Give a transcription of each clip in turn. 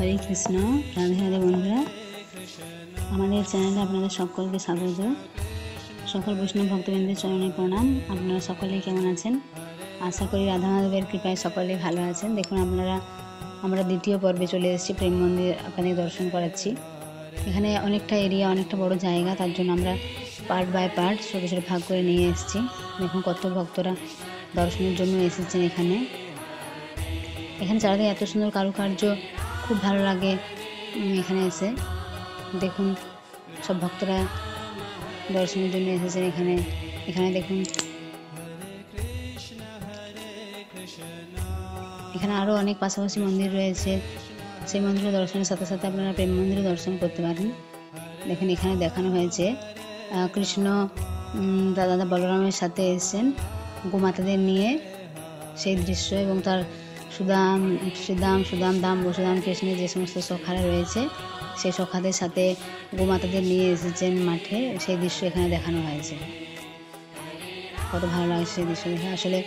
হরে কৃষ্ণ। রাধে রাধে বন্ধুরা, আমাদের চ্যানেলে আপনাদের সকলকে স্বাগত। সকল বৈষ্ণব ভক্তবৃন্দের চরণে প্রণাম। আপনারা সকলেই কেমন আছেন? আশা করি রাধা মাধবের কৃপায় সকলেই ভালো আছেন। দেখুন আমরা দ্বিতীয় পর্বে চলে এসেছি। প্রেম মন্দির আপনাদের দর্শন করাচ্ছি। এখানে অনেকটা এরিয়া, অনেকটা বড় জায়গা, তার জন্য আমরা পার্ট বাই পার্ট ছোটো ছোটো ভাগ করে নিয়ে এসেছি। দেখুন কত ভক্তরা দর্শনের জন্য এসেছেন। এখানে চারিদিকে এত সুন্দর কারুকার্য, খুব ভালো লাগে এখানে এসে। দেখুন সব ভক্তরা দর্শনের জন্য এসেছেন এখানে দেখুন এখানে আরও অনেক পাশাপাশি মন্দির রয়েছে। সেই মন্দিরে দর্শনের সাথে সাথে আপনারা প্রেম মন্দিরে দর্শন করতে পারেন। দেখুন এখানে দেখানো হয়েছে কৃষ্ণ দাদা বলরামের সাথে এসেছেন গোমাতাদের নিয়ে, সেই দৃশ্য, এবং তার সুদাম দাম বসুদাম কৃষ্ণের যে সমস্ত সখারা রয়েছে সেই সখাদের সাথে গোমাতাদের নিয়ে এসেছেন মাঠে, সেই দৃশ্য এখানে দেখানো হয়েছে। কত ভালো লাগে সেই দৃশ্য দেখে। আসলে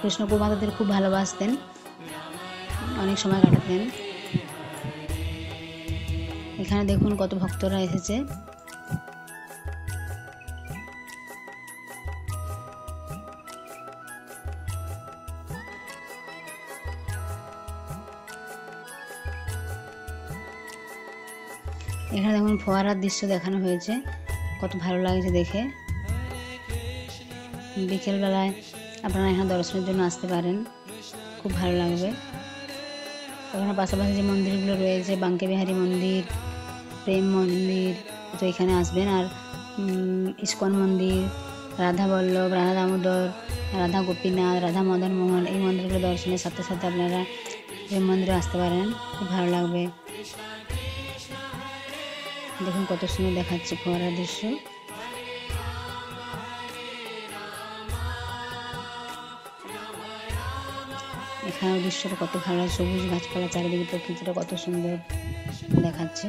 কৃষ্ণ গোমাতাদের খুব ভালোবাসতেন, অনেক সময় কাটাতেন। এখানে দেখুন কত ভক্তরা এসেছে। এখানে দেখুন ফোয়ারার দৃশ্য দেখানো হয়েছে, কত ভালো লাগছে দেখে। বিকেলবেলায় আপনারা এখানে দর্শনের জন্য আসতে পারেন, খুব ভালো লাগবে। এখানে পাশাপাশি যে মন্দিরগুলো রয়েছে, বাঙ্কে বিহারী মন্দির, প্রেম মন্দির, তো এখানে আসবেন। আর ইস্কন মন্দির, রাধা বল্লভ, রাধা দামোদর, রাধা গোপীনাথ, রাধা মদন মোহন, এই মন্দিরগুলো দর্শনের সাথে সাথে আপনারা প্রেম মন্দিরে আসতে পারেন, খুব ভালো লাগবে। দেখুন কত সুন্দর দেখাচ্ছে ফোয়ারার দৃশ্য। এখানেও দৃশ্যটা কত ভালো, সবুজ গাছপালা, চারিদিকে প্রকৃতিটা কত সুন্দর দেখাচ্ছে।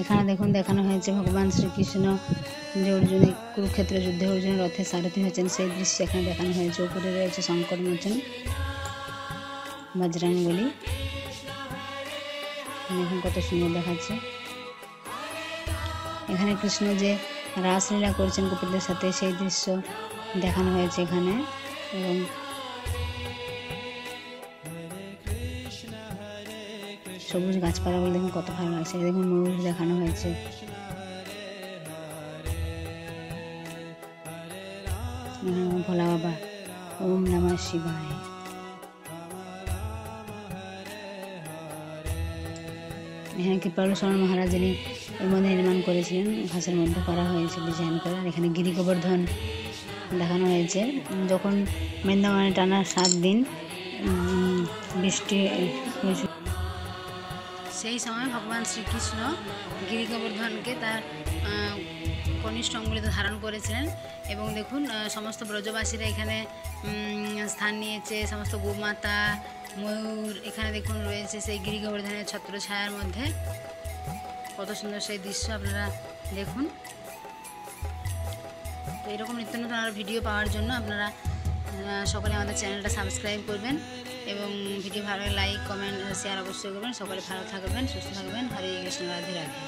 এখানে দেখুন দেখানো হয়েছে ভগবান শ্রীকৃষ্ণ যে কুরুক্ষেত্র যুদ্ধে অর্জুনের রথে সারথি হয়েছেন, সেই দৃশ্য এখানে দেখানো হয়েছে। উপরে রয়েছে শঙ্কর মোচন, বজরংবলী। দেখুন কত সুন্দর দেখাচ্ছে। এখানে কৃষ্ণ যে রাসলীলা করছেন গোপীদের সাথে, সেই দৃশ্য দেখানো হয়েছে এখানে। এবং সবুজ গাছপালাগুলো দেখুন কত ভালো লাগছে। দেখুন ময়ূর দেখানো হয়েছে। ভোলা বাবা, ওম নমঃ শিবায়। এখানে কৃপালু শরণ মহারাজ যিনি এর মধ্যে নির্মাণ করেছিলেন, ঘাসের মধ্যে করা হয়েছে ডিজাইন করা। এখানে গিরি গোবর্ধন দেখানো হয়েছে। যখন বৃন্দাবনে টানা 7 দিন বৃষ্টি হয়েছিল, সেই সময় ভগবান শ্রীকৃষ্ণ গিরি গোবর্ধনকে তার কনিষ্ঠ অঙ্গুলিতে ধারণ করেছিলেন। এবং দেখুন সমস্ত ব্রজবাসীরা এখানে স্থান নিয়েছে, সমস্ত গোমাতা, ময়ূর এখানে দেখুন রয়েছে সেই গিরি গোবর্ধনের ছত্র ছায়ার মধ্যে। কত সুন্দর সেই দৃশ্য আপনারা দেখুন। তো এরকম নিত্য নতুন আরও ভিডিও পাওয়ার জন্য আপনারা সকলে আমাদের চ্যানেলটা সাবস্ক্রাইব করবেন, এবং ভিডিও ভালো লাইক কমেন্ট শেয়ার অবশ্যই করবেন। সকলে ভালো থাকবেন, সুস্থ থাকবেন। হরে কৃষ্ণ, রাধে রাধে।